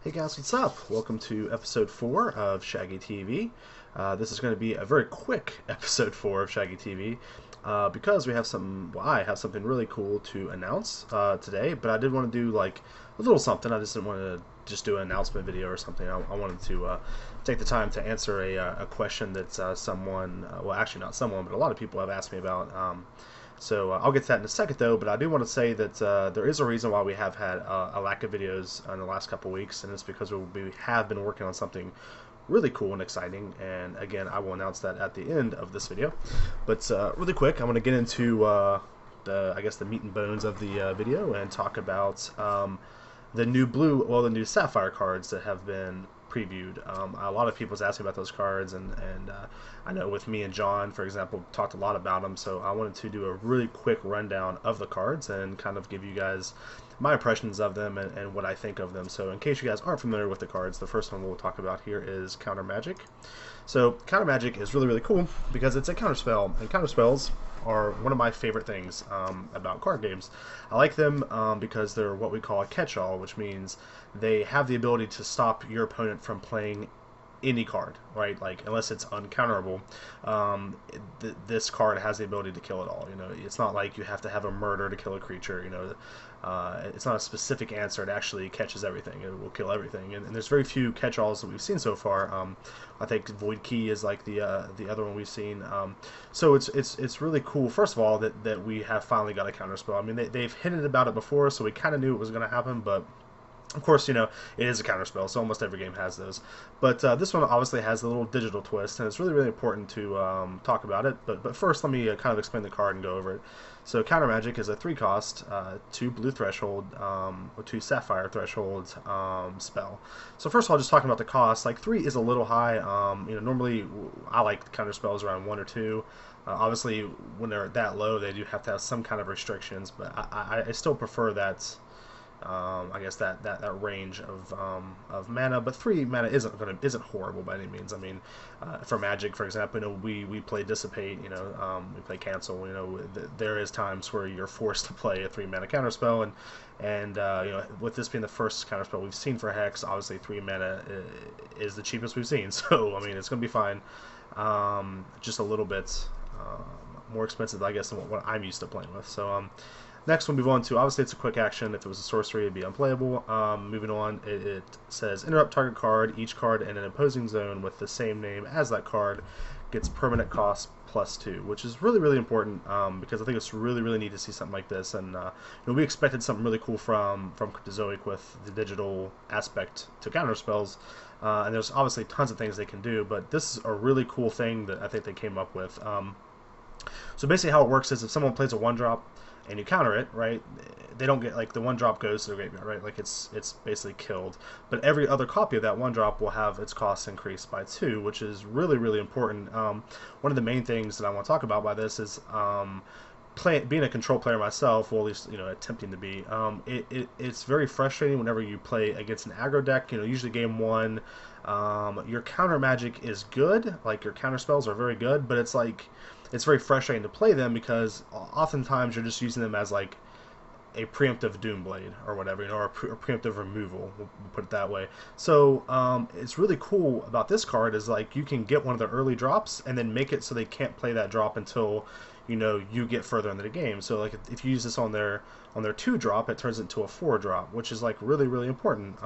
Hey guys, what's up? Welcome to episode 4 of Shaggy TV. This is going to be a very quick episode 4 of Shaggy TV because we have something, well, I have something really cool to announce today, but I did want to do like a little something. I just didn't want to just do an announcement video or something. I wanted to take the time to answer a question that someone, well, actually not someone, but a lot of people have asked me about. So I'll get to that in a second, though. But I do want to say that there is a reason why we have had a lack of videos in the last couple weeks, and it's because we have been working on something really cool and exciting. And again, I will announce that at the end of this video. But really quick, I'm going to get into I guess the meat and bones of the video and talk about the the new Sapphire cards that have been previewed. A lot of people's asking about those cards, and I know with me and John, for example, talked a lot about them. So I wanted to do a really quick rundown of the cards and kind of give you guys my impressions of them and what I think of them. So in case you guys aren't familiar with the cards, the first one we'll talk about here is Counter Magic. So Counter Magic is really cool because it's a counter spell, and counter spells are one of my favorite things about card games. I like them because they're what we call a catch-all, which means they have the ability to stop your opponent from playing any card, right? Like unless it's uncounterable, this card has the ability to kill it all. You know, it's not like you have to have a murder to kill a creature. You know, it's not a specific answer. It actually catches everything. It will kill everything. And there's very few catch-alls that we've seen so far. I think Void Key is like the other one we've seen. So it's really cool. First of all, that we have finally got a counterspell. I mean, they've hinted about it before, so we kind of knew it was going to happen, but of course, you know, it is a counterspell, so almost every game has those. But this one obviously has a little digital twist, and it's really important to talk about it. But first, let me kind of explain the card and go over it. So Counter Magic is a 3-cost, 2 blue threshold, or 2 sapphire threshold spell. So first of all, just talking about the cost, like 3 is a little high. You know, normally I like counter spells around 1 or 2. Obviously, when they're that low, they do have to have some kind of restrictions, but I still prefer that. I guess that range of mana, but 3 mana isn't horrible by any means. I mean, for Magic, for example, you know, we play Dissipate, you know, we play Cancel. You know, there is times where you're forced to play a 3 mana counterspell, and you know, with this being the first counterspell we've seen for Hex, obviously 3 mana is the cheapest we've seen. So I mean, it's gonna be fine. Just a little bit more expensive, I guess, than what I'm used to playing with. So next, we'll move on to, obviously it's a quick action. If it was a sorcery, it'd be unplayable. Moving on, it says interrupt target card. Each card in an opposing zone with the same name as that card gets permanent cost +2, which is really important because I think it's really neat to see something like this. And you know, we expected something really cool from Cryptozoic with the digital aspect to counter spells. And there's obviously tons of things they can do, but this is a really cool thing that I think they came up with. So basically how it works is if someone plays a 1-drop and you counter it, right, they don't get, like, the 1-drop goes to the graveyard, right, like it's basically killed. But every other copy of that 1-drop will have its cost increased by 2, which is really important. One of the main things that I want to talk about by this is being a control player myself, well, at least, you know, attempting to be, it's very frustrating whenever you play against an aggro deck. You know, usually game 1, your counter magic is good, like your counter spells are very good, but it's like, it's very frustrating to play them because oftentimes you're just using them as like a preemptive Doomblade or whatever, you know, or a preemptive removal, we'll put it that way. So it's really cool about this card is like you can get one of the early drops and then make it so they can't play that drop until, you know, you get further into the game. So like if you use this on their 2-drop, it turns into a 4-drop, which is like really important.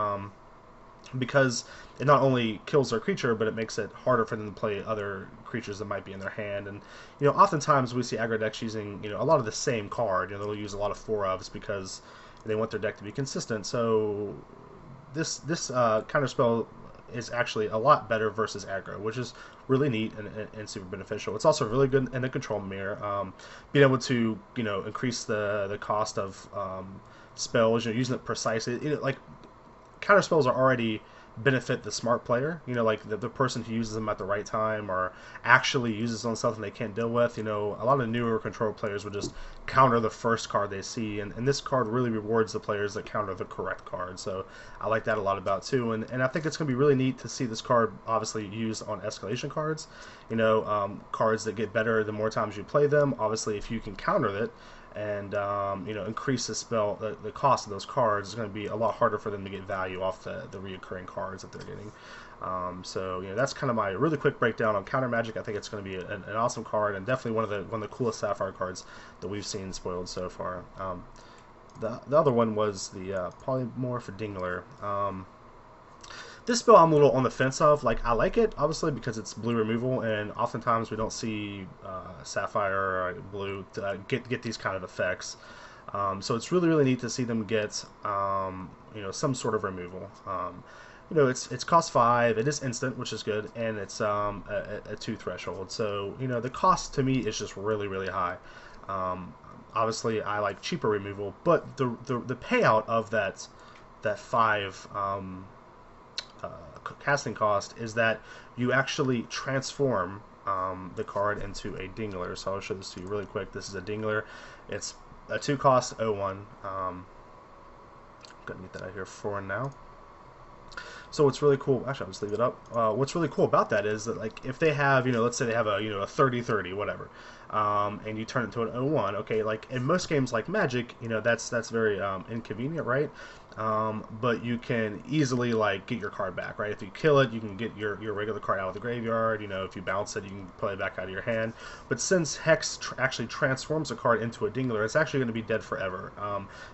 Because it not only kills their creature, but it makes it harder for them to play other creatures that might be in their hand. And you know, oftentimes we see aggro decks using, you know, a lot of the same card. You know, they'll use a lot of 4-ofs because they want their deck to be consistent. So this counter spell is actually a lot better versus aggro, which is really neat and super beneficial. It's also really good in the control mirror, being able to, you know, increase the cost of spells. You know, using it precisely. You know, like, counter spells are already benefit the smart player, you know, like the person who uses them at the right time or actually uses on something they can't deal with. You know, a lot of newer control players would just counter the first card they see, and this card really rewards the players that counter the correct card. So I like that a lot about too, and I think it's going to be really neat to see this card obviously used on escalation cards. You know, cards that get better the more times you play them. Obviously, if you can counter it and you know, increase the cost of those cards, it's going to be a lot harder for them to get value off the reoccurring cards that they're getting. So you know, that's kind of my really quick breakdown on Counter Magic. I think it's going to be an awesome card, and definitely one of the coolest Sapphire cards that we've seen spoiled so far. The other one was the Polymorph Dingler. This build I'm a little on the fence of. Like, I like it, obviously, because it's blue removal, and oftentimes we don't see Sapphire or blue get these kind of effects. So it's really, really neat to see them get you know, some sort of removal. You know, it's cost 5, it is instant, which is good, and it's a 2 threshold. So, you know, the cost to me is just really, really high. Obviously, I like cheaper removal, but the payout of that 5 casting cost is that you actually transform the card into a Dingler. So I'll show this to you really quick. This is a Dingler. It's a 2 cost 01. I'm gonna get that out here for now. So what's really cool, actually I'll just leave it up. What's really cool about that is that, like, if they have, you know, let's say they have a, you know, a 30-30, whatever, and you turn it into an 01, okay, like in most games like Magic, you know, that's very inconvenient, right? But you can easily, like, get your card back, right? If you kill it, you can get your regular card out of the graveyard. You know, if you bounce it, you can play it back out of your hand. But since Hex actually transforms a card into a Dingler, it's actually going to be dead forever.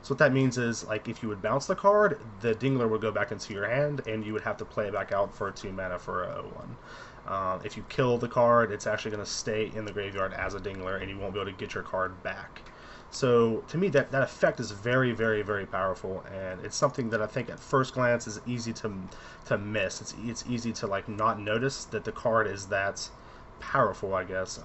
So what that means is, like, if you would bounce the card, the Dingler would go back into your hand, and you would have to play it back out for 2 mana for a 01. If you kill the card, it's actually going to stay in the graveyard as a Dingler, and you won't be able to get your card back. So to me, that effect is very, very, very powerful, and it's something that I think at first glance is easy to miss. It's easy to, like, not notice that the card is that powerful, I guess.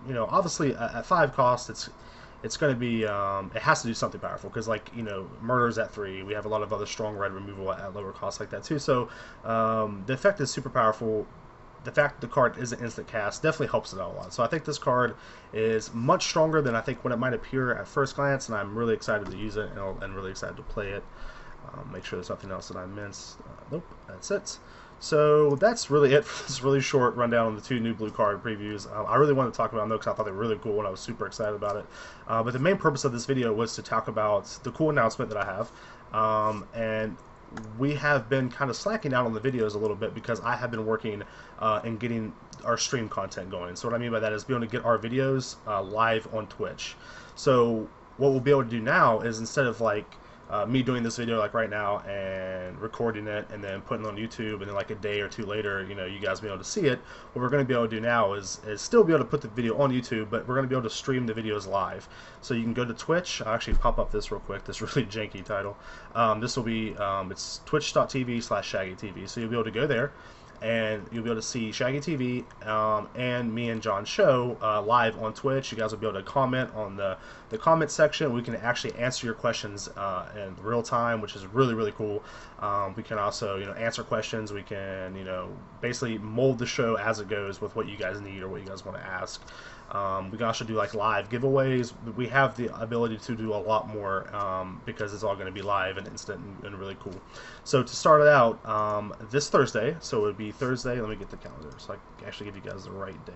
You know, obviously at 5 cost, it's going to be it has to do something powerful, because, like, you know, Murder's at 3. We have a lot of other strong red removal at lower costs like that too. So the effect is super powerful. The fact that the card is an instant cast definitely helps it out a lot. So I think this card is much stronger than I think when it might appear at first glance, and I'm really excited to use it, and really excited to play it. Make sure there's nothing else that I missed. Nope, that's it. So that's really it for this really short rundown on the 2 new blue card previews. I really wanted to talk about them because I thought they were really cool and I was super excited about it. But the main purpose of this video was to talk about the cool announcement that I have. And we have been kind of slacking out on the videos a little bit because I have been working and getting our stream content going. So what I mean by that is being able to get our videos live on Twitch. So what we'll be able to do now is, instead of, like, me doing this video like right now and recording it and then putting it on YouTube, and then, like, a day or 2 later, you know, you guys be able to see it, what we're going to be able to do now is still be able to put the video on YouTube, but we're going to be able to stream the videos live. So you can go to Twitch. I'll actually pop up this real quick, this really janky title. This will be it's twitch.tv/ShaggyTv. So you'll be able to go there, and you'll be able to see ShaggyTv and me and John's show live on Twitch. You guys will be able to comment on the comment section. We can actually answer your questions in real time, which is really, really cool. We can also, you know, answer questions. We can, you know, basically mold the show as it goes with what you guys need or what you guys want to ask. We can also do, like, live giveaways. We have the ability to do a lot more because it's all going to be live and instant and really cool. So to start it out, this Thursday, so it would be Thursday, let me get the calendar so I can actually give you guys the right date.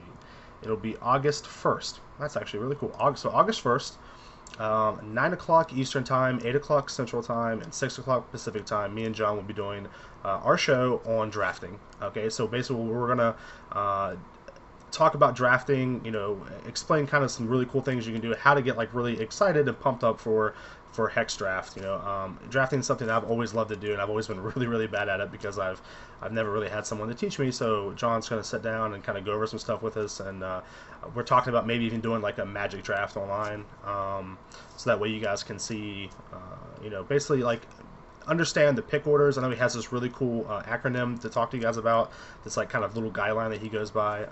It'll be August 1st. That's actually really cool. So August 1st, 9 o'clock Eastern Time, 8 o'clock Central Time, and 6 o'clock Pacific Time, me and John will be doing our show on drafting. Okay, so basically we're going to talk about drafting, you know, explain kind of some really cool things you can do, how to get, like, really excited and pumped up for Hex Draft. You know, drafting is something that I've always loved to do, and I've always been really, really bad at it because I've never really had someone to teach me. So John's going to sit down and kind of go over some stuff with us, and we're talking about maybe even doing, like, a Magic draft online, so that way you guys can see, you know, basically, like, understand the pick orders. I know he has this really cool acronym to talk to you guys about. This, like, kind of little guideline that he goes by.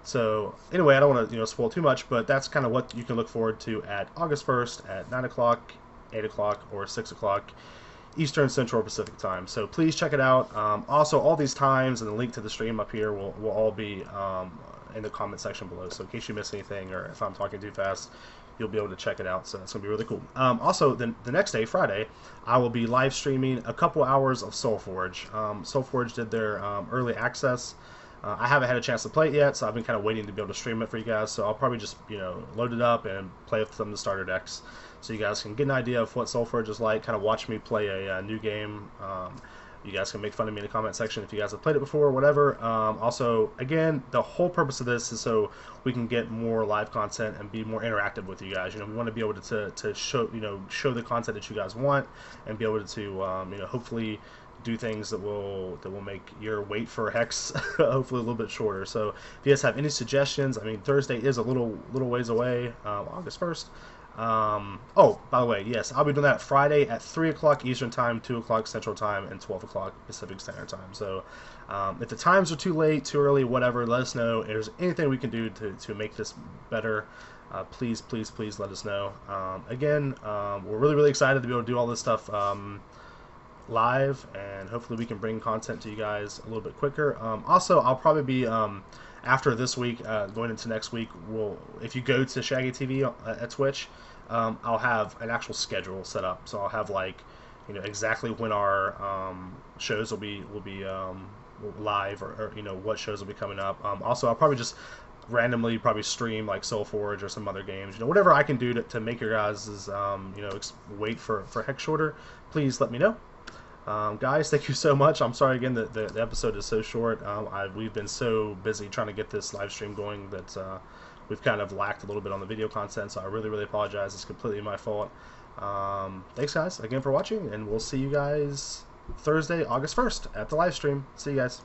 So anyway, I don't want to, you know, spoil too much, but that's kind of what you can look forward to at August 1st at 9 o'clock, 8 o'clock, or 6 o'clock Eastern, Central, Pacific Time. So please check it out. Also, all these times and the link to the stream up here will all be in the comment section below. So in case you miss anything, or if I'm talking too fast, you'll be able to check it out. So it's going to be really cool. Also, the next day, Friday, I will be live streaming a couple hours of Solforge. Solforge did their early access I haven't had a chance to play it yet, so I've been kind of waiting to be able to stream it for you guys. So I'll probably just load it up and play with some of the starter decks, so you guys can get an idea of what Solforge is like. Kind of watch me play a new game. You guys can make fun of me in the comment section if you guys have played it before or whatever. Also, again, the whole purpose of this is so we can get more live content and be more interactive with you guys. We want to be able to show the content that you guys want, and be able to hopefully do things that will make your wait for Hex hopefully a little bit shorter. So if you guys have any suggestions, I mean, Thursday is a little ways away, August 1st. Oh, by the way, yes, I'll be doing that Friday at 3 o'clock Eastern Time, 2 o'clock Central Time, and 12 o'clock Pacific Standard Time. So if the times are too late, too early, whatever, let us know. If there's anything we can do to make this better, please let us know. Again, we're really excited to be able to do all this stuff live, and hopefully we can bring content to you guys a little bit quicker. Also, I'll probably be after this week, going into next week, if you go to ShaggyTv at Twitch, I'll have an actual schedule set up. So I'll have exactly when our shows will be live, or what shows will be coming up. Also, I'll probably just randomly stream like Solforge or some other games. Whatever I can do to make your guys' wait for Hex shorter, please let me know. Guys, thank you so much. I'm sorry again that the episode is so short. We've been so busy trying to get this live stream going that we've kind of lacked a little bit on the video content, so I really apologize. It's completely my fault. Thanks, guys, again for watching, and we'll see you guys Thursday, August 1st at the live stream. See you guys.